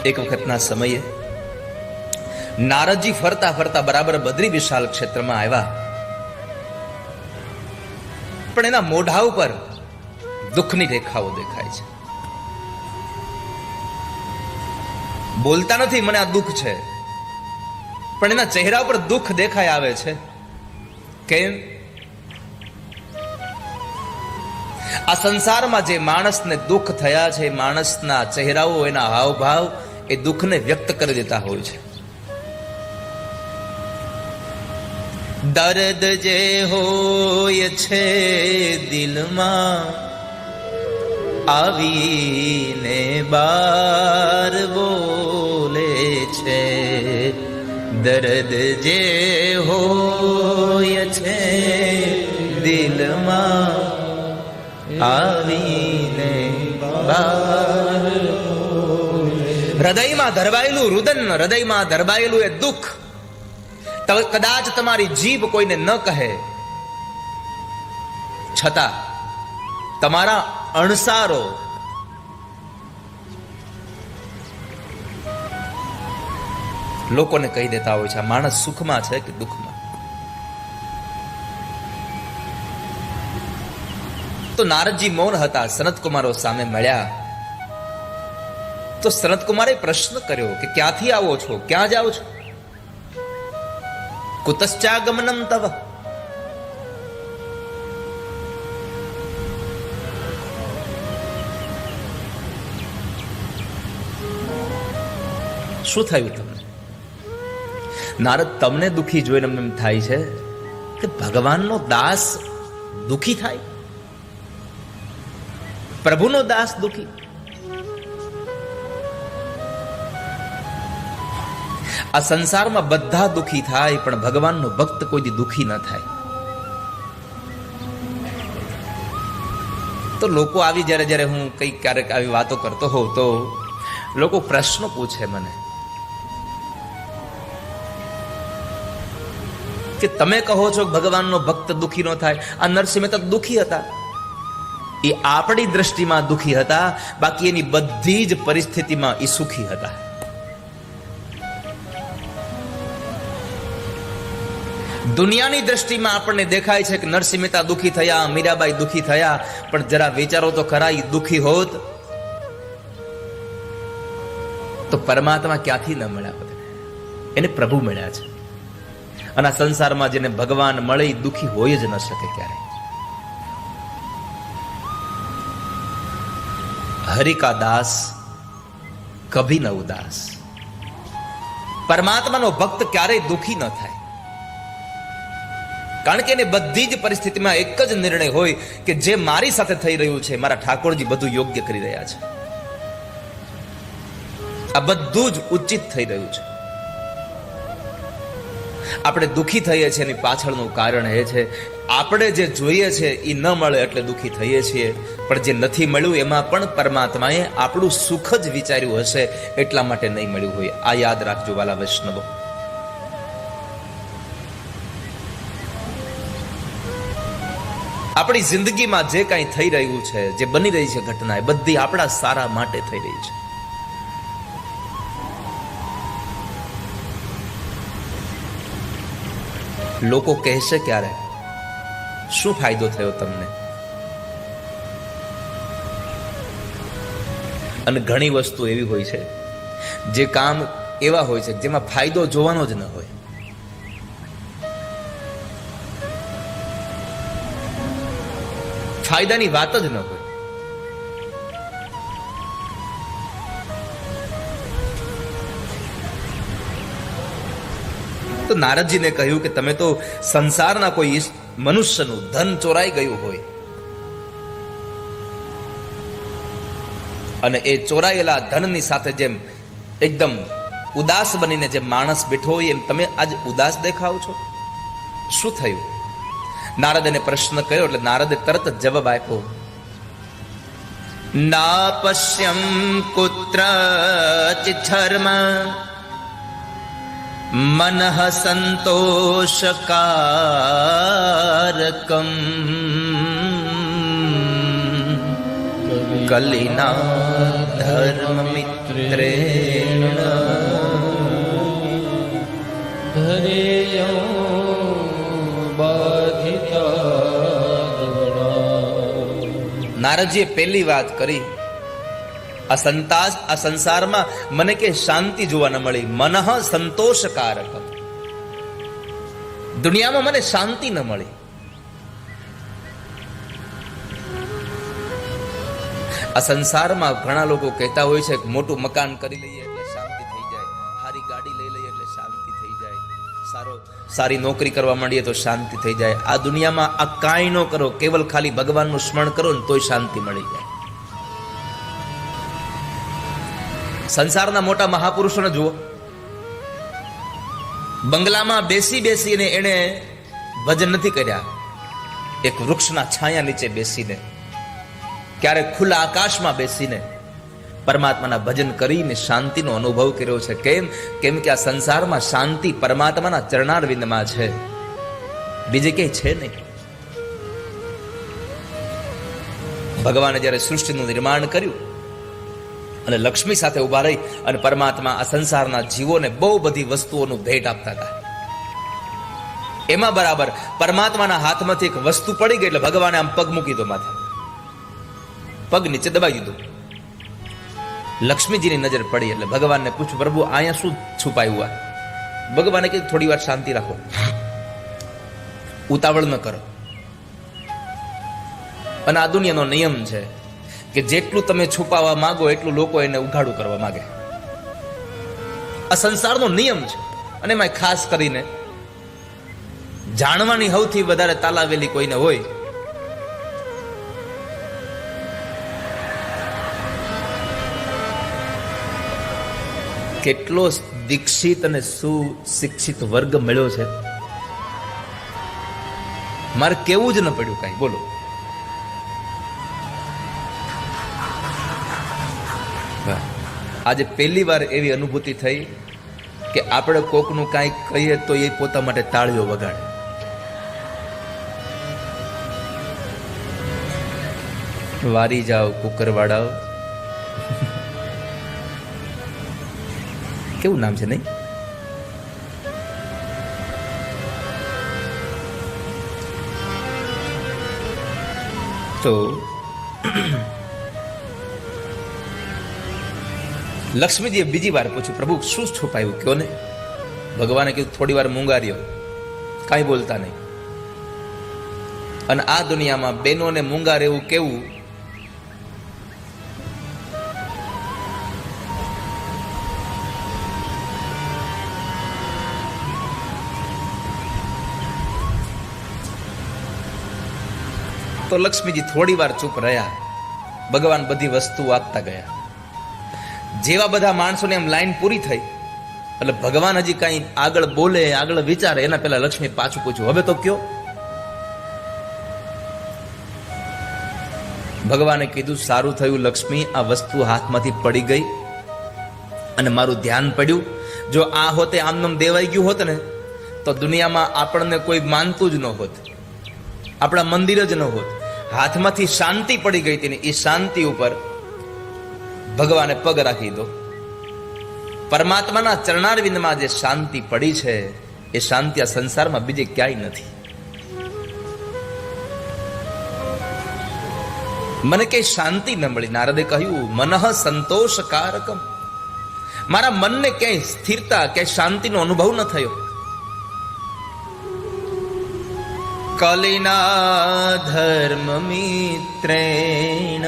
એક વખતના સમયે નારદજી ફરતા ફરતા બરાબર બદ્રી વિશાલ ક્ષેત્રમાં આવ્યા, પણ એના મોઢા ઉપર દુઃખની રેખાઓ દેખાય છે. બોલતા નથી મને આ દુઃખ છે, પણ એના ચહેરા ઉપર દુઃખ દેખાય આવે છે. કેમ? આ સંસારમાં જે માણસને દુઃખ થયા છે, માણસના ચહેરાઓ, એના હાવભાવ એ દુઃખને વ્યક્ત કરી દેતા હોય છે. દર્દ જે હોય છે દિલમાં, આવીને બાર બોલે છે. દર્દ જે હોય છે દિલમાં, આવીને બાર. હૃદયમાં ધરવાયેલું રુદન, હૃદયમાં ધરવાયેલું એ દુઃખ કદાચ તમારી જીભ કોઈને ન કહે, છતાં તમારા અણસારો લોકોને કહી દેતા હોય છે આ માણસ સુખમાં છે કે દુઃખમાં. તો નારદજી મૌન હતા. સનતકુમારો સામે મળ્યા તો સનતકુમારે પ્રશ્ન કર્યો કે ક્યાંથી આવો છો, ક્યાં જાઓ છો? કુતશ્ચાગમનમ તવ. શું થયું તમને? નારદ, તમને દુખી જોઈને એમ થાય છે કે ભગવાનનો દાસ દુખી થાય, પ્રભુનો દાસ દુખી. આ સંસારમાં બધા દુખી થાય, પણ ભગવાનનો ભક્ત કોઈ દી દુખી ન થાય. તો લોકો આવી જ્યારે હું કઈક ક્યારેક આવી વાતો કરતો હોઉં તો લોકો પ્રશ્નો પૂછે મને કે તમે કહો છો ભગવાનનો ભક્ત દુખી ન થાય. આ નરસિંહ મહેતા દુખી હતા, એ આપણી દ્રષ્ટિમાં દુખી હતા, બાકી એની બધી જ પરિસ્થિતિમાં એ સુખી હતા. દુનિયાની દ્રષ્ટિમાં આપણને દેખાય છે કે નરસિંહ મહેતા દુખી થયા, મીરાબાઈ દુખી થયા, પણ જરા વિચારો તો ખરા, એ દુખી હોત તો પરમાત્મા ક્યાંથી ન મળ્યા બધાને? એને પ્રભુ મળ્યા છે. અને આ સંસારમાં જેને ભગવાન મળે એ દુખી હોય જ ન શકે ક્યારે. હરિ કા દાસ કભી ન ઉદાસ. પરમાત્માનો ભક્ત ક્યારેય દુખી ન થાય, કારણ કે એને બધી જ પરિસ્થિતિમાં એક જ નિર્ણય હોય કે જે મારી સાથે થઈ રહ્યું છે, મારા ઠાકોરજી બધું યોગ્ય કરી રહ્યા છે, આ બધું જ ઉચિત થઈ રહ્યું છે. આપણે દુખી થઈએ છીએ એની પાછળનું કારણ એ છે આપણે જે જોઈએ છે એ ન મળે એટલે દુખી થઈએ છીએ, પણ જે નથી મળ્યું એમાં પણ પરમાત્માએ આપણું સુખ જ વિચાર્યું હશે, એટલા માટે નહીં મળ્યું હોય. આ યાદ રાખજો વાલા વૈષ્ણવો. આપણી જિંદગીમાં જે કાંઈ થઈ રહ્યું છે, જે બની રહી છે ઘટના, એ બધી આપણા સારા માટે થઈ રહી છે. લોકો કહેશે ક્યારે શું ફાયદો થયો તમને? અને ઘણી વસ્તુ એવી હોય છે, જે કામ એવા હોય છે જેમાં ફાયદો જોવાનો જ ન હોય. ફાયદાની વાત જ ન હોય. તો નારદજીને કહ્યું કે તમે તો સંસારના કોઈ મનુષ્યનું ધન ચોરાઈ ગયું હોય અને એ ચોરાયેલા ધનની સાથે જેમ એકદમ ઉદાસ બનીને જે માણસ બેઠો હોય એમ તમે આજ ઉદાસ દેખાવ છો. શું થયું? નારદને પ્રશ્ન કર્યો એટલે નારદે તરત જ જવાબ આપ્યો, ના પશ્યમ કુત્રચિત ધર્મ મનઃ સંતોષકારકમ કલિના ધર્મ મિત્રેણ ધરેયો બાધિતા. નારદજીએ પહેલી વાત કરી, આ સંસારમાં મને કે શાંતિ જોવા ન મળી. મનઃ સંતોષકારક, દુનિયામાં મને શાંતિ ન મળી. આ સંસારમાં ઘણા લોકો કહેતા હોય છે કે મોટું મકાન કરી લઈએ એટલે શાંતિ થઈ જાય, સારી ગાડી લઈ લઈએ એટલે શાંતિ થઈ જાય, સારી નોકરી કરવા માંડીએ તો શાંતિ થઈ જાય. આ દુનિયામાં આ કાંઈ ન કરો, કેવલ ખાલી ભગવાનનું સ્મરણ કરો ને તોય શાંતિ મળી જાય. સંસારના મોટા મહાપુરુષોને જુઓ, બંગલામાં બેસીને એને ભજન નથી કર્યા. એક વૃક્ષના છાયા નીચે બેસીને, ક્યારેક ખુલ્લા આકાશમાં બેસીને પરમાત્માના ભજન કરીને શાંતિનો અનુભવ કર્યો છે. કેમ કે આ સંસારમાં શાંતિ પરમાત્માના ચરણારવિંદમાં છે, બીજે ક્યાંય છે નહીં. ભગવાને જ્યારે સૃષ્ટિનું નિર્માણ કર્યું અને લક્ષ્મી સાથે ઉભા રહી અને પરમાત્મા આ સંસારના જીવોને બહુ બધી વસ્તુઓનું ભેટ આપતા હતા. એમાં બરાબર પરમાત્માના હાથમાંથી એક વસ્તુ પડી ગઈ એટલે ભગવાને આમ પગ મૂકી દો માથે, પગ નીચે દબાવી દીધું. લક્ષ્મીજીની નજર પડી એટલે ભગવાનને પૂછ્યું, પ્રભુ અહીંયા શું છુપાયું? ભગવાને કીધું થોડી વાર શાંતિ રાખો, ઉતાવળ ન કરો. અને આ દુનિયાનો નિયમ છે કે જેટલું તમે છુપાવવા માંગો એટલું લોકો એને ઉઘાડું કરવા માંગે. આ સંસારનો નિયમ છે. અને એમાં ખાસ કરીને જાણવાની સૌથી વધારે તાલાવેલી કોઈને હોય કેટલો દીક્ષિત અને સુશિક્ષિત વર્ગ મળ્યો છે, મારે કેવું જ ન પડ્યું કાંઈ. બોલો, આજે પહેલી વાર એવી અનુભૂતિ થઈ કે આપણે કોકનું કાંઈક કહીએ તો એ પોતા માટે તાળીઓ વગાડે. વારી જાઓ કુકરવાડાઓ, કેવું નામ છે નહીં? તો લક્ષ્મીજીએ બીજી વાર પૂછ્યું, પ્રભુ શું છુપાયું કયો ને? ભગવાને કીધું થોડી વાર મૂંગાર્યો, કાંઈ બોલતા નહીં. અને આ દુનિયામાં બહેનોને મૂંગા રહેવું કેવું? તો લક્ષ્મીજી થોડી વાર ચૂપ રહ્યા. ભગવાન બધી વસ્તુ આપતા ગયા. જેવા બધા માણસોને એમ લાઈન પૂરી થઈ એટલે ભગવાન હજી કઈ આગળ બોલે, આગળ વિચારે એના પહેલા લક્ષ્મી પાછું પૂછ્યું, હવે તો કયો? ભગવાને કીધું, સારું થયું લક્ષ્મી, આ વસ્તુ હાથમાંથી પડી ગઈ અને મારું ધ્યાન પડ્યું. જો આ હોતે આમનામ દેવાઈ ગયું હોત ને તો દુનિયામાં આપણને કોઈ માનતું જ ન હોત, આપણા મંદિર જ ન હોત. હાથમાંથી શાંતિ પડી ગઈ હતી, એ શાંતિ ઉપર ભગવાને પગ રાખી દો. પરમાત્માના ચરણારવિંદમાં જે શાંતિ પડી છે એ શાંતિ આ સંસારમાં બીજે ક્યાંય નથી. મને કઈ શાંતિ ન મળી. નારદે કહ્યું, મનઃ સંતોષકારકમ, મારા મનને ક્યાંય સ્થિરતા, ક્યાંય શાંતિનો અનુભવ ન થયો. કલિના ધર્મ મિત્રેણ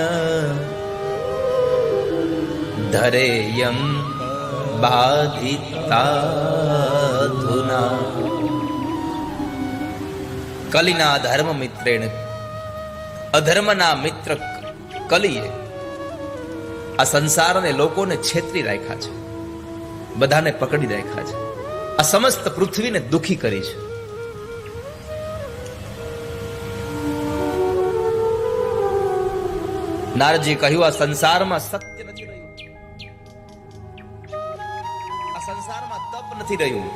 ધરેયમ બાધિતાધુના. કલિના ધર્મ મિત્રેણ, અધર્મના મિત્ર કલીએ આ સંસારને લોકોને છેતરી રાખ્યા છે, બધાને પકડી રાખ્યા છે, આ સમસ્ત પૃથ્વીને દુખી કરી છે. નારદજી કહ્યું, આ સંસારમાં સત્ય નથી રહ્યું, આ સંસારમાં તપ નથી રહ્યું,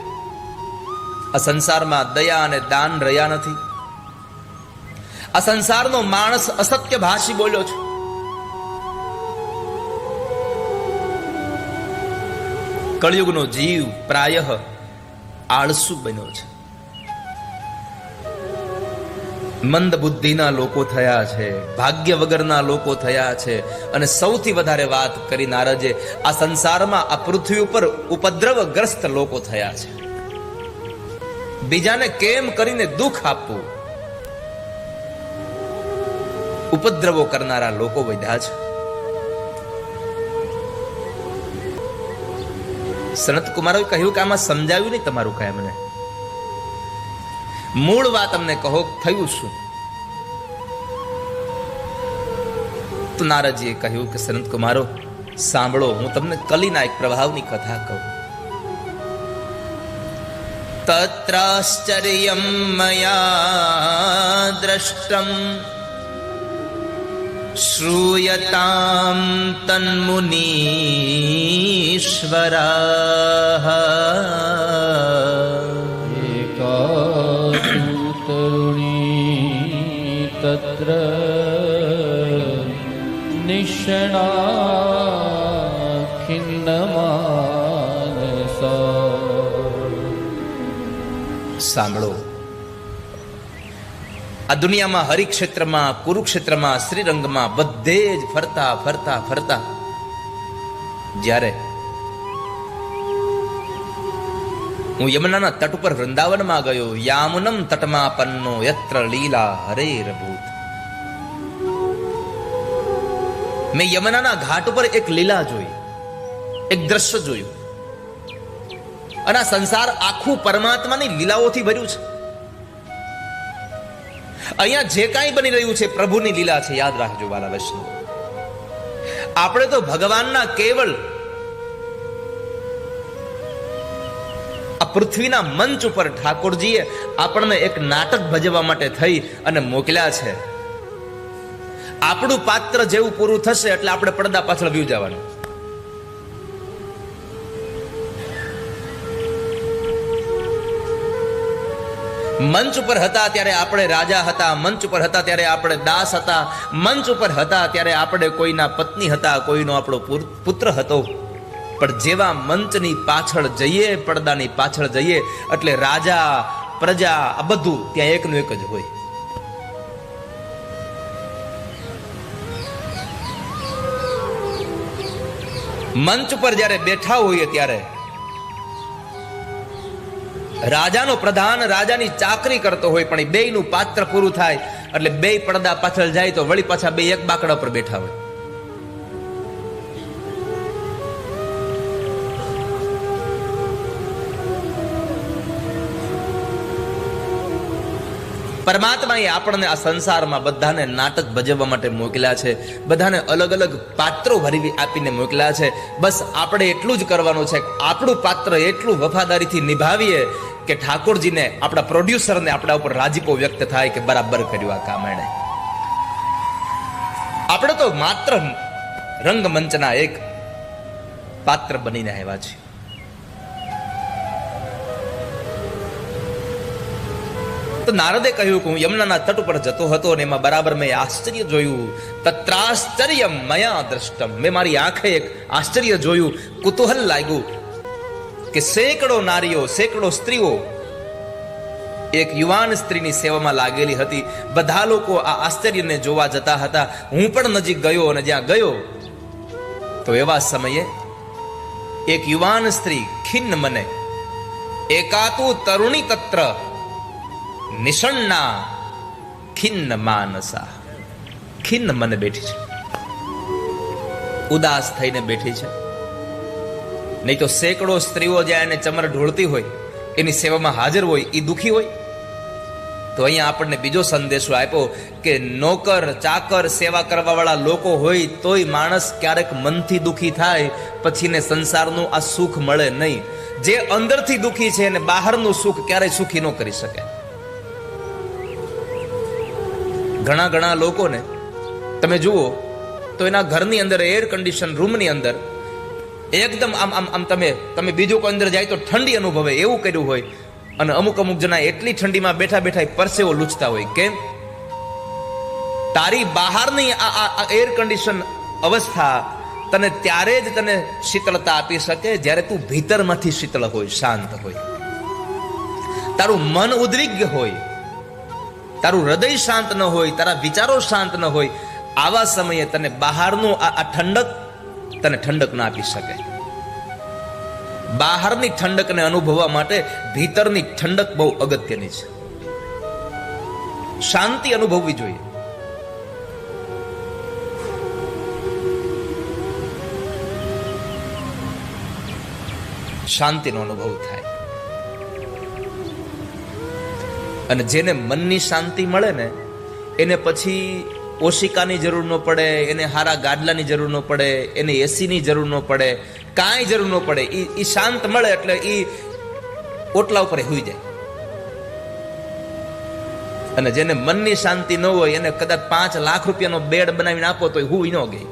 આ સંસારમાં દયા અને દાન રહ્યા નથી. આ સંસારનો માણસ અસત્ય ભાષી બોલ્યો છે. કળિયુગનો જીવ પ્રાયઃ આળસુ બન્યો છે. મંદ બુદ્ધિના લોકો થયા છે, ભાગ્ય વગરના લોકો થયા છે. અને સૌથી વધારે વાત કરી નારદે, આ સંસારમાં આ પૃથ્વી ઉપર ઉપદ્રવગ્રસ્ત લોકો થયા છે. બીજાને કેમ કરીને દુઃખ આપવું, ઉપદ્રવો કરનારા લોકો વધ્યા છે. સનત કુમારોએ કહ્યું કે આમાં સમજાવ્યું નહીં તમારું કઈ મને, મૂળ વાત અમને કહો, થયું શું? તો નારદજીએ કહ્યું કે સનત કુમારો સાંભળો, હું તમને કલીના એક પ્રભાવની કથા કહું. તત્રાશ્ચર્યમ મયા દ્રષ્ટમ શ્રૂયતામ તન્મુનીશ્વરાઃ તરુણી તત્ર નિષ્ણા ખિન્નમાનસા. સાંભળો, આ દુનિયામાં હરિક્ષેત્રમાં, કુરુક્ષેત્રમાં, શ્રીરંગમાં બધે જ ફરતા ફરતા ફરતા જ્યારે હું યમુનાના તટ ઉપર વૃંદાવનમાં ગયો, યામુનમ તટમાં પન્નો યત્ર લીલા હરેરભૂત. મેં યમુનાના ઘાટ ઉપર એક લીલા જોઈ, એક દ્રશ્ય જોયું. અને આ સંસાર આખું પરમાત્માની લીલાઓથી ભર્યું છે. અહીંયા જે કાંઈ બની રહ્યું છે પ્રભુની લીલા છે. યાદ રાખજો વાલા વૈષ્ણવ, આપણે તો ભગવાનના કેવળ આ પૃથ્વીના મંચ ઉપર ઠાકોરજીએ આપણને એક નાટક ભજવવા માટે થઈ અને મોકલ્યા છે. આપણું પાત્ર જેવું પૂરું થશે એટલે આપણે પડદા પાછળ વ્યુ જવાનું. મંચ ઉપર હતા ત્યારે આપણે રાજા હતા, મંચ ઉપર હતા ત્યારે આપણે દાસ હતા, મંચ ઉપર હતા ત્યારે આપણે કોઈના પત્ની હતા, કોઈનો આપણો પુત્ર હતો. પણ જેવા મંચની પાછળ જઈએ, પડદાની પાછળ જઈએ એટલે રાજા, પ્રજા, આ બધું ત્યાં એકનું એક જ હોય. મંચ ઉપર જ્યારે બેઠા હોઈએ ત્યારે રાજાનો પ્રધાન રાજાની ચાકરી કરતો હોય, પણ એ બેયનું પાત્ર પૂરું થાય એટલે બે પડદા પાછળ જાય તો વળી પાછા બે એક બાકડા પર બેઠા હોય. પરમાત્માએ આપણને આ સંસારમાં બધાને નાટક ભજવવા માટે મોકલ્યા છે, બધાને અલગ અલગ પાત્રો ભરી આપીને મોકલ્યા છે. બસ આપણે એટલું જ કરવાનું છે, આપણું પાત્ર એટલું વફાદારીથી નિભાવીએ કે ઠાકોરજીને, આપણા પ્રોડ્યુસરને આપણા ઉપર રાજીપો વ્યક્ત થાય કે બરાબર કર્યું આ કામ એણે. આપણે તો માત્ર રંગમંચના એક પાત્ર બનીને આવ્યા છીએ. તો નારદે કહ્યું કે હું યમુનાના તટ ઉપર જતો હતો અને એમાં બરાબર મેં આશ્ચર્ય જોયું. તત્રાશ્ચર્યમ મયા દ્રષ્ટમ, મેં મારી આંખે એક આશ્ચર્ય જોયું, કુતૂહલ લાગ્યું કે સેંકડો નારીઓ, સેંકડો સ્ત્રીઓ એક યુવાન સ્ત્રીની સેવામાં લાગેલી હતી. બધા લોકો આ આશ્ચર્યને જોવા જતા હતા. હું પણ નજીક ગયો અને જ્યાં ગયો તો એવા સમયે એક યુવાન સ્ત્રી ખિન્ન મને, એકાતુ તરુણી તત્ર નિષણ્ણા ખિન્ન માનસા, ખિન્ન મને બેઠી છે, ઉદાસ થઈને બેઠી છે. નહીં તો સેંકડો સ્ત્રીઓ જ્યાં એને ચમર ઢોળતી હોય, એની સેવામાં હાજર હોય, એ દુખી હોય. તો અહીંયા આપણને બીજો સંદેશો આપ્યો કે નોકર, ચાકર, સેવા કરવા વાળા લોકો હોય તોય માણસ ક્યારેક મનથી દુખી થાય, પછીને સંસારનું આ સુખ મળે નહીં. જે અંદરથી દુખી છે અને બહારનું સુખ ક્યારેય સુખી ન કરી શકે. ઘણા ઘણા લોકોને તમે જુઓ તો એના ઘરની અંદર, એર કન્ડિશન રૂમની અંદર એકદમ આમ આમ આમ તમે બીજું કોઈ અંદર જાય તો ઠંડી અનુભવે એવું કર્યું હોય. અને અમુક જણા એટલી ઠંડીમાં બેઠા બેઠા પરસેવો લૂછતા હોય. કેમ? તારી બહારની આ એર કન્ડિશન અવસ્થા તને ત્યારે જ તને શીતળતા આપી શકે જ્યારે તું ભીતરમાંથી શીતળ હોય, શાંત હોય, તારું મન ઉદ્વિગ્ન હોય, તારું હૃદય શાંત ન હોય, તારા વિચારો શાંત ન હોય. આવા સમયે તને બહારનું આ ઠંડક તને ઠંડક ના આપી શકે. બહારની ઠંડકને અનુભવવા માટે ભીતરની ઠંડક બહુ અગત્યની છે. શાંતિ અનુભવવી જોઈએ. શાંતિનો અનુભવ થાય. અને જેને મનની શાંતિ મળે ને એને પછી ઓશિકાની જરૂર ન પડે, એને હારા ગાડલાની જરૂર ન પડે, એને એસીની જરૂર ન પડે, કાંઈ જરૂર ન પડે. એ શાંત મળે એટલે એ ઓટલા ઉપર હુઈ જાય. અને જેને મનની શાંતિ ન હોય એને કદાચ 5 લાખ રૂપિયાનો બેડ બનાવીને આપો તો હુઈ ન ગઈ.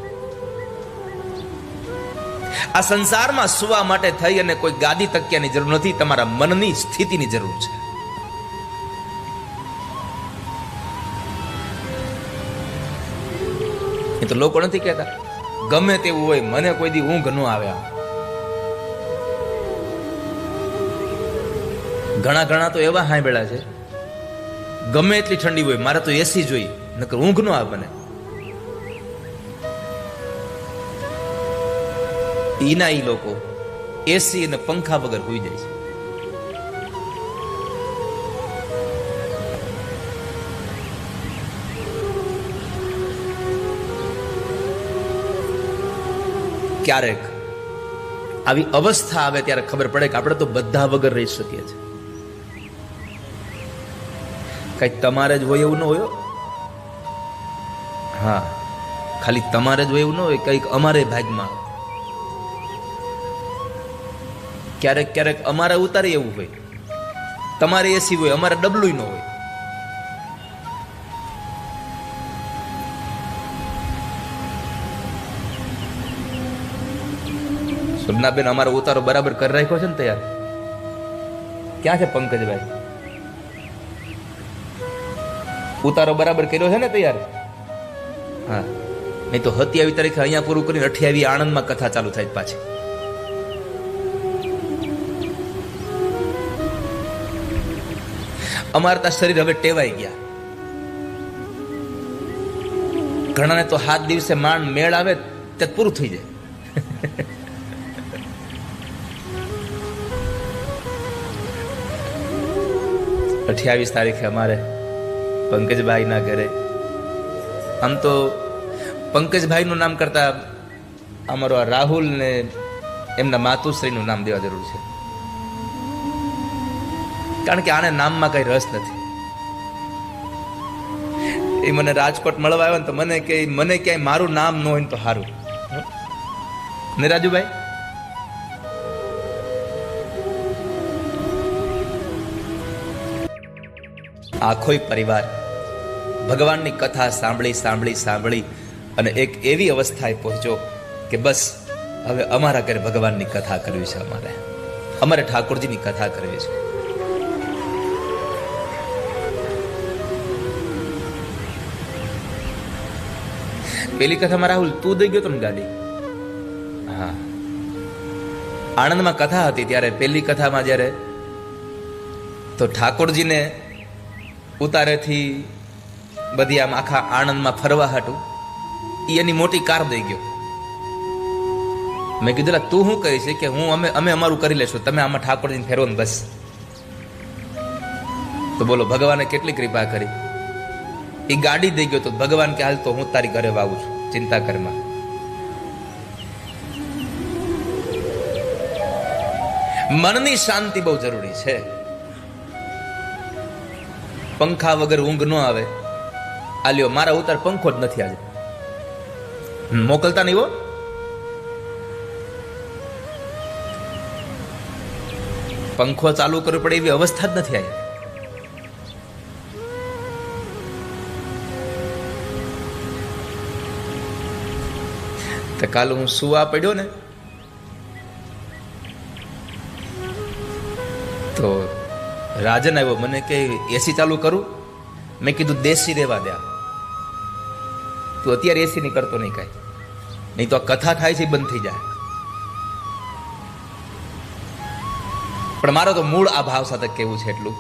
આ સંસારમાં સુવા માટે થઈ અને કોઈ ગાદી તકિયાની જરૂર નથી, તમારા મનની સ્થિતિની જરૂર છે. એ તો લોકો નથી કહેતા ગમે તેવું હોય મને કોઈ દી ઊંઘ ન આવે. ઘણા તો એવા હાંભળ્યા છે ગમે એટલી ઠંડી હોય મારે તો એસી જોઈ, નકર ઊંઘ ન આવે મને. ઈના ઈ લોકો એસી અને પંખા વગર હોઈ જાય છે. ક્યારેક આવી અવસ્થા આવે ત્યારે ખબર પડે કે આપણે તો બધા વગર રહી શકીએ છીએ. કઈ તમારે જ હોય એવું ન હોય. હા, ખાલી તમારે જ હોય એવું ન હોય, કઈક અમારે ભાગમાં. ક્યારેક અમારે ઉતારે એવું હોય, તમારે એસી હોય અમારે ડબલું ન હોય. સુમનાબેન અમારો ઉતારો બરાબર કરી રાખ્યો છે ને તૈયાર? ક્યાં છે પંકજભાઈ? ઉતારો બરાબર કર્યો છે ને તૈયાર? હા, નહીં તો 27 તારીખે અહીંયા પૂરું કરીને 28 આણંદમાં કથા ચાલુ થાય પાછી. અમારે ત્યાં શરીર હવે ટેવાઈ ગયા. ઘણાને તો 7 દિવસે માંડ મેળ આવે તે પૂરું થઈ જાય. 28 તારીખે અમારે પંકજભાઈના ઘરે, આમ તો પંકજભાઈનું નામ કરતા અમારો આ રાહુલ ને એમના માતુશ્રીનું નામ દેવા જરૂર છે, કારણ કે આને નામમાં કઈ રસ નથી. એ મને રાજકોટ મળવા આવ્યો ને તો મને કે મને ક્યાંય મારું નામ ન હોય ને તો સારું ને રાજુભાઈ. આખોય પરિવાર ભગવાનની કથા સાંભળી અને એક એવી અવસ્થાએ પહોંચ્યો કે બસ હવે અમારા ઘરે ભગવાનની કથા કરવી છે, અમારે ઠાકોરજીની કથા કરવી છે. પેલી કથામાં રાહુલ તું દઈ ગયો તો ને ગાડી? હા, આણંદમાં કથા હતી ત્યારે પેલી કથામાં જ્યારે તો ઠાકોરજીને ઉતારેથી બધી આમ આખા આણંદમાં ફરવા હાટું એની મોટી કાર દઈ ગયો. મેં કીધું તું શું કહી છે કે અમે અમારું કરી લેશું, તમે આમાં ઠાકોરજીને ફેરવો ને બસ. તો બોલો ભગવાને કેટલી કૃપા કરી. એ ગાડી દઈ ગયો તો ભગવાન કે હાલ તો હું તારી ઘરે વાવું છું, ચિંતા કરમાં. મનની શાંતિ બહુ જરૂરી છે. પંખા વગર ઊંઘ ન આવે. આલ્યો મારા ઉતાર પંખો જ નથી આજે, મોકલતા નહીં હો. પંખો ચાલુ કરવો પડે એવી અવસ્થા જ નથી આવી. તો કાલ હું સુવા પડ્યો ને તો રાજન આવ્યો, મને કે એસી ચાલુ કરું? મેં કીધું દેશી રહેવા દે, તું અત્યારે એસી ની કરતો નહીં કાંઈ. નહીં તો આ કથા થાય છે એ બંધ થઈ જાય. પણ મારો તો મૂળ આ ભાવ સાથે કહેવું છે એટલું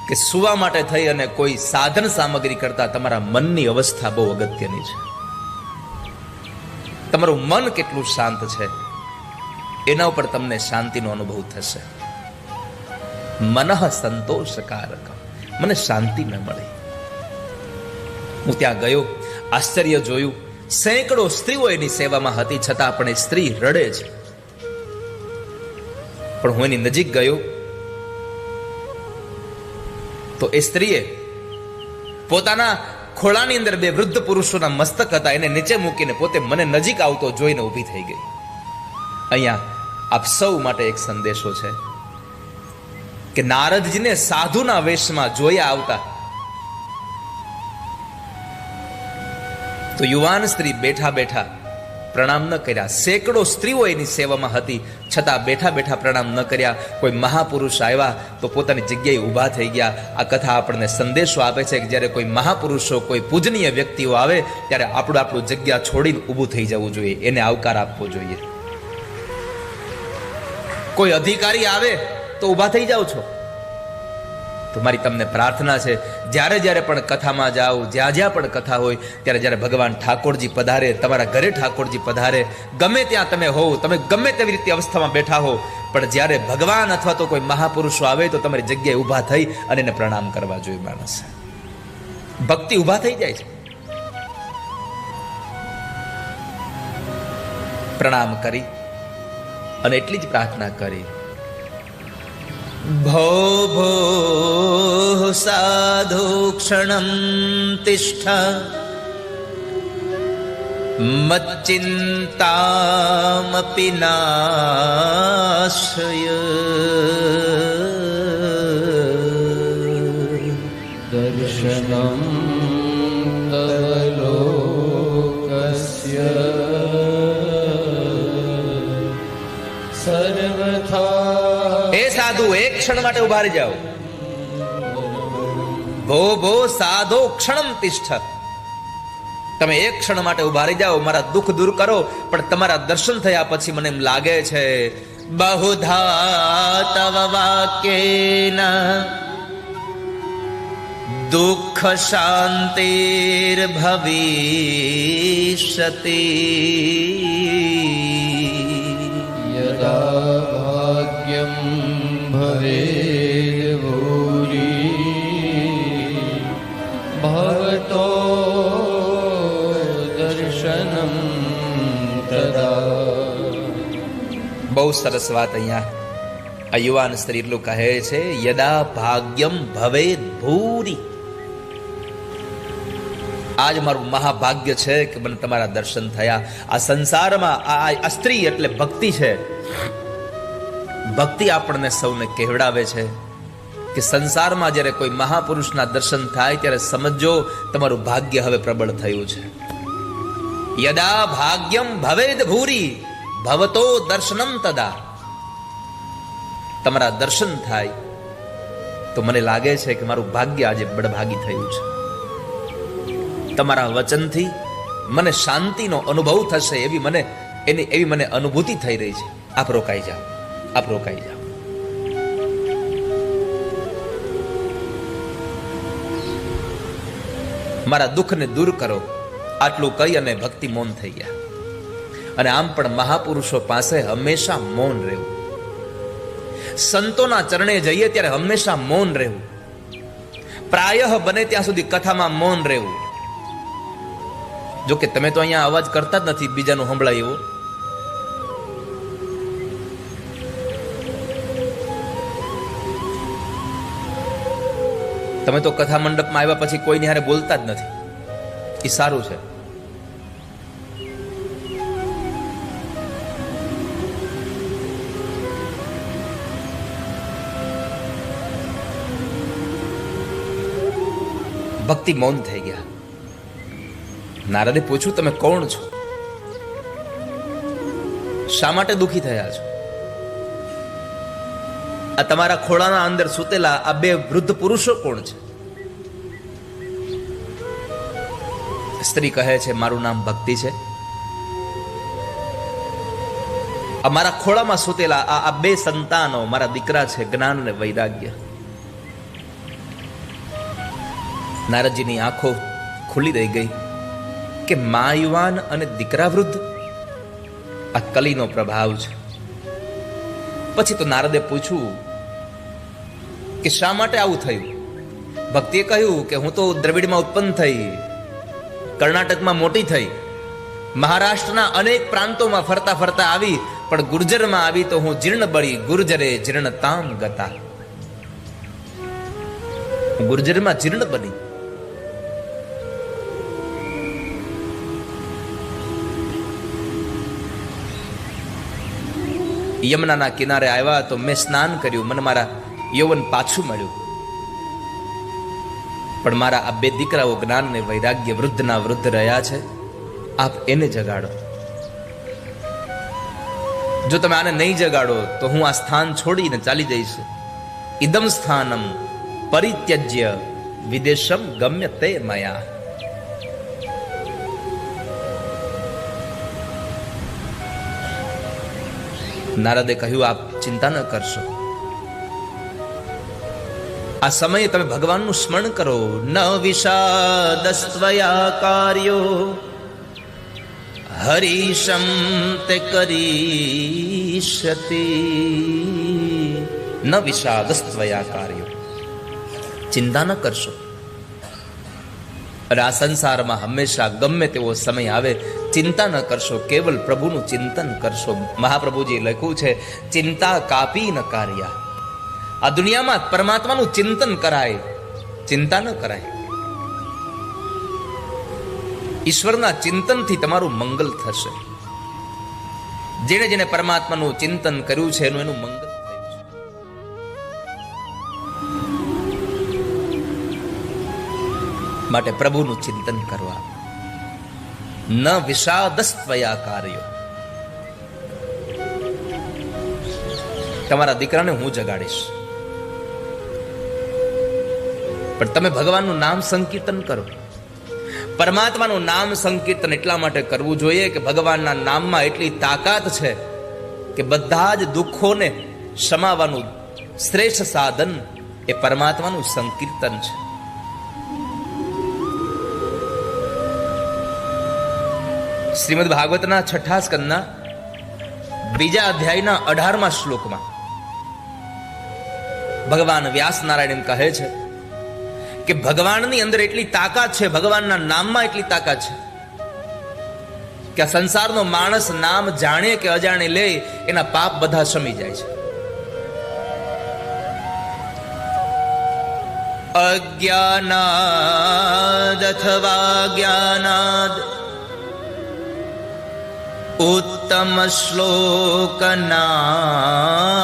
કે સુવા માટે થઈ અને કોઈ સાધન સામગ્રી કરતા તમારા મનની અવસ્થા બહુ અગત્યની છે. તમારું મન કેટલું શાંત છે એના ઉપર તમને શાંતિનો અનુભવ થશે. મનઃ સંતોષકારક, મને શાંતિ ન મળી. હું ત્યાં ગયો, આશ્ચર્ય જોયું. સેંકડો સ્ત્રીઓ એની સેવામાં હતી, છતાં પણ એ સ્ત્રી રડે છે. પણ હું એની નજીક ગયો તો એ સ્ત્રીએ પોતાના ખોળાની અંદર બે વૃદ્ધ પુરુષોના મસ્તક હતા, એને નીચે મૂકીને પોતે મને નજીક આવતો જોઈને ઊભી થઈ ગઈ. અહીંયા આપ સૌ માટે એક સંદેશો છે કે નારદજીને સાધુના વેશમાં જોયા આવતા તો યુવાન સ્ત્રી બેઠા બેઠા પ્રણામ ન કર્યા. સેંકડો સ્ત્રીઓ એની સેવામાં હતી, છતાં બેઠા બેઠા પ્રણામ ન કર્યા. કોઈ મહાપુરુષ આવ્યા તો પોતાની જગ્યાએ ઊભા થઈ ગયા. આ કથા આપણને સંદેશો આપે છે કે જ્યારે કોઈ મહાપુરુષો, કોઈ પૂજનીય વ્યક્તિઓ આવે ત્યારે આપણું જગ્યા છોડીને ઊભું થઈ જવું જોઈએ, એને આવકાર આપવો જોઈએ. કોઈ અધિકારી આવે તો ઊભા થઈ જાઓ છો. તો મારી તમને પ્રાર્થના છે, જ્યારે જ્યારે પણ કથામાં જાઓ, જ્યાં જ્યાં પણ કથા હોય ત્યારે જ્યારે ભગવાન ઠાકોરજી પધારે, તમારા ઘરે ઠાકોરજી પધારે, ગમે ત્યાં તમે હોવ, તમે ગમે તેવી રીતે અવસ્થામાં બેઠા હો, પણ જ્યારે ભગવાન અથવા તો કોઈ મહાપુરુષો આવે તો તમારી જગ્યાએ ઊભા થઈ અને એને પ્રણામ કરવા જોઈએ. માણસ ભક્તિ ઊભા થઈ જાય છે. પ્રણામ કરી અને એટલી જ પ્રાર્થના કરી, ભો ભો સાધુ ક્ષણમ તિષ્ઠ મચ્ચિંતામપિ નાશય દર્શનમ તવ લોકસ્ય સર્વથા. હે સાધુ, એક ક્ષણ માટે ઉભા રહી જાઓ. ભો ભો સાધો ક્ષણમ તિષ્ઠ. તમે એક ક્ષણ માટે ઉભા રહી જાઓ, મારા દુઃખ દૂર કરો. પણ તમારા દર્શન થયા પછી મને એમ લાગે છે બહુધા તવ વાક્યેન દુઃખ શાંતિર ભવિષ્યતિ. યદા ભાગ્યમ ભવેદ ભૂરી ભવતો દર્શનમ તદા. બહુ સરસ વાત અહીંયા આ યુવાન સ્ત્રી એટલું કહે છે, યદા ભાગ્યમ ભવેદ ભૂરી. આજ મારું મહાભાગ્ય છે કે મને તમારા દર્શન થયા. આ સંસારમાં આ સ્ત્રી એટલે ભક્તિ છે. ભક્તિ આપણને સૌને કહેવડાવે છે કે સંસારમાં જ્યારે કોઈ મહાપુરુષના દર્શન થાય ત્યારે સમજો તમારું ભાગ્ય હવે પ્રબળ થયું છે. યદા ભાગ્યમ ભવેદ ભૂરી ભવતો દર્શનમ તદા. તમારા દર્શન થાય તો મને લાગે છે કે મારું ભાગ્ય આજે બળભાગી થયું છે. તમારા વચનથી મને શાંતિનો અનુભવ થશે એવી મને અનુભૂતિ થઈ રહી છે. આપ રોકાઈ જાઓ, આપ રોકાઈ જાઓ. મારા દુઃખને દૂર કરો. આટલું કહી અને ભક્તિ મૌન થઈ ગયા. અને આમ પણ મહાપુરુષો પાસે હંમેશા મૌન રહેવું, સંતોના ચરણે જઈએ ત્યારે હંમેશા મૌન રહેવું, પ્રાયઃ બને ત્યાં સુધી કથામાં મૌન રહેવું. જો કે તમે તો અહીંયા અવાજ કરતા જ નથી બીજાનું સંભળાય એવો. તમે તો કથા મંડપમાં આવ્યા પછી કોઈની હારે બોલતા જ નથી. એ સારું છે. ભક્તિ મૌન થઈ ગયા. નારદે પૂછ્યું, તમે કોણ છો? શા માટે દુખી થયા છો? આ તમારા ખોળાના અંદર સૂતેલા આ બે વૃદ્ધ પુરુષો કોણ છે? સ્ત્રી કહે છે, મારું નામ ભક્તિ છે મારા ખોળામાં સૂતેલા આ બે સંતાનો મારા દીકરા છે, જ્ઞાન અને વૈરાગ્ય. નારદજીની આંખો ખુલ્લી રહી ગઈ કે મા યુવાન અને દીકરા વૃદ્ધ, આ કલીનો પ્રભાવ છે. પછી તો નારદે પૂછ્યું કે શા માટે આવું થયું? ભક્તિએ કહ્યું કે હું તો દ્રવિડમાં ઉત્પન્ન થઈ, કર્ણાટકમાં મોટી થઈ, મહારાષ્ટ્રના અનેક પ્રાંતોમાં ફરતા ફરતા આવી, પણ ગુર્જરમાં આવી તો હું જીર્ણ બળી, ગુર્જરે જીર્ણતામ ગતા. ગુર્જરમાં જીર્ણ બની. યમુનાના કિનારે આવ્યા તો મેં સ્નાન કર્યું, મને મારા યૌવન પાછું મળ્યું. પણ મારા આ બે દીકરાઓ જ્ઞાન ને વૈરાગ્ય વૃદ્ધના વૃદ્ધ રહ્યા છે, આપ એને જગાડો. જો તમે આને નહીં જગાડો તો હું આ સ્થાન છોડીને ચાલી જઈશ. ઇદમ સ્થાનમ પરિત્યજ્ય વિદેશમ ગમ્ય તે મયા. નારદે કહ્યું, આપ ચિંતા ન કરશો. આ સમયે તમે ભગવાનનું સ્મરણ કરો. ન વિષાદસ્ત્વયા કાર્યો હરીશમ તે કરીષ્યતિ. ન વિષાદસ્ત્વયા કાર્યો, ચિંતા ન કરશો. અને આ સંસારમાં હંમેશા ગમે તેવો સમય આવે ચિંતા ન કરશો, કેવલ પ્રભુનું ચિંતન કરશો. મહાપ્રભુજી લખ્યું છે, ચિંતા કાપી ન કાર્ય. આ દુનિયામાં પરમાત્માનું ચિંતન કરાય, ચિંતા ન કરાય. ઈશ્વરના ચિંતનથી તમારું મંગલ થશે. જેને જેને પરમાત્માનું ચિંતન કર્યું છે એનું મંગલ થયું છે. માટે પ્રભુનું ચિંતન કરવા. ન વિષાદસ્ત્વયા કાર્યો. તમારા દીકરાને હું જગાડીશ, પણ તમે ભગવાનનું નામ સંકીર્તન કરો. પરમાત્માનું નામ સંકીર્તન એટલા માટે કરવું જોઈએ કે ભગવાનના નામમાં એટલી તાકાત છે કે બધા જ દુઃખોને શમાવાનું શ્રેષ્ઠ સાધન એ પરમાત્માનું સંકીર્તન છે. શ્રીમદ ભાગવતના 6ઠા સ્કંદના 2જા અધ્યાયના 18મા શ્લોકમાં ભગવાન વ્યાસ નારાયણ કહે છે કે ભગવાનની અંદર એટલી તાકાત છે, ભગવાનના નામમાં એટલી તાકાત છે કે આ સંસારનો માણસ નામ જાણે કે અજાણે લે એના પાપ બધા શમી જાય છે. અજ્ઞાનાદ અથવા જ્ઞાનાદ ઉત્તમ શ્લોક નામય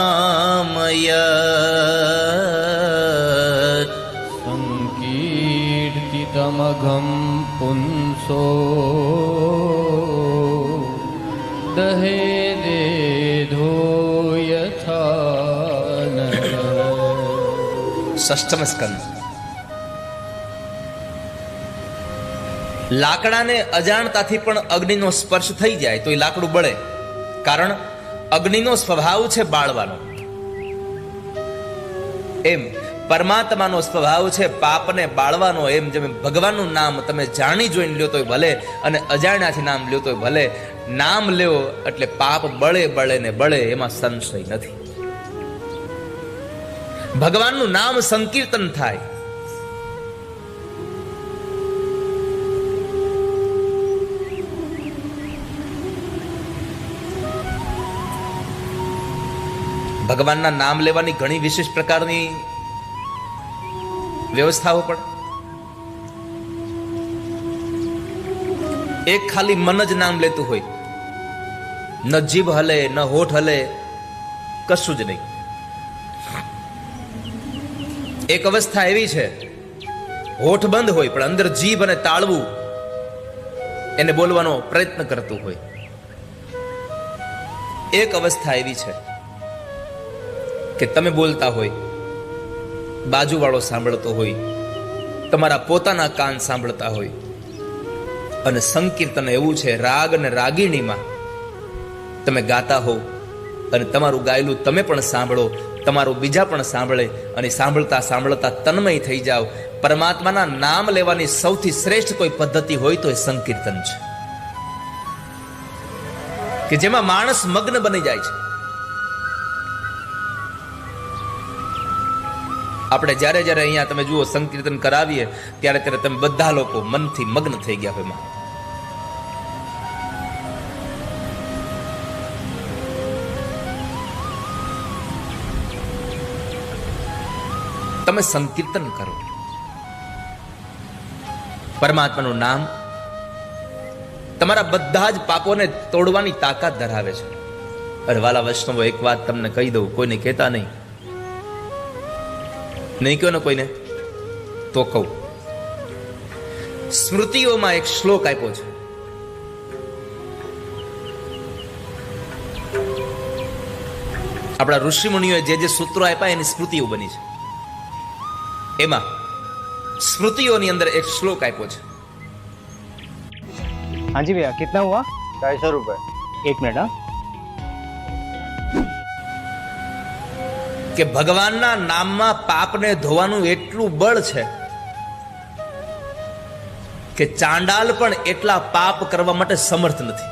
સંકીર્તિતમઘમ પુંસો દહે દેધો યથા નર. 6ઠમ સ્કંદ. લાકડાને અજાણતાથી પણ અગ્નિનો સ્પર્શ થઈ જાય તો એ લાકડું બળે, કારણ અગ્નિનો સ્વભાવ છે બાળવાનો. એમ પરમાત્માનો સ્વભાવ છે પાપને બાળવાનો. એમ જેમ ભગવાનનું નામ તમે જાણી જોઈને લ્યો તોય ભલે અને અજાણ્યાથી નામ લ્યો તોય ભલે, નામ લ્યો એટલે પાપ બળે બળે ને બળે, એમાં સંશય નથી. ભગવાનનું નામ સંકીર્તન થાય. ભગવાનના નામ લેવાની ઘણી વિશેષ પ્રકારની વ્યવસ્થાઓ પણ. એક ખાલી મન જ નામ લેતું હોય, ન જીભ હલે ન હોઠ હલે, કશું જ નહીં. એક અવસ્થા એવી છે, હોઠ બંધ હોય પણ અંદર જીભ અને તાળવું એને બોલવાનો પ્રયત્ન કરતું હોય. એક અવસ્થા એવી છે કે તમે બોલતા હોય, બાજુવાળો સાંભળતો હોય, તમારા પોતાના કાન સાંભળતા હોય. અને સંકીર્તન એવું છે, રાગ અને રાગીણીમાં તમે ગાતા હો, અને તમારું ગાયેલું તમે પણ સાંભળો, તમારું બીજા પણ સાંભળે, અને સાંભળતા સાંભળતા તન્મય થઈ જાઓ. પરમાત્માના નામ લેવાની સૌથી શ્રેષ્ઠ કોઈ પદ્ધતિ હોય તો એ સંકીર્તન છે, કે જેમાં માણસ મગ્ન બની જાય છે. આપણે જ્યારે જ્યારે અહીંયા તમે જુઓ સંકીર્તન કરાવીએ ત્યારે ત્યારે તમે બધા લોકો મનથી મગ્ન થઈ ગયા હોય. તમે સંકીર્તન કરો, પરમાત્માનું નામ તમારા બધા જ પાપોને તોડવાની તાકાત ધરાવે છે. અરે વાલા વૈષ્ણવો, એક વાત તમને કહી દઉં, કોઈને કહેતા નહીં કહો ને કોઈને, તો કહું. સ્મૃતિઓમાં એક શ્લોક આપ્યો છે, આપણા ઋષિ મુનિઓએ જે જે સૂત્રો આપ્યા એની સ્મૃતિઓ બની છે. એમાં स्मृतियों अंदर एक श्लोक आप्यो छे. हाँ जी भैया, कितना हुआ? 250 रुपए. एक मिनट. हाँ, કે ભગવાનના નામમાં પાપને ધોવાનું એટલું બળ છે કે ચાંડાલ પણ એટલા પાપ કરવા માટે સમર્થ નથી.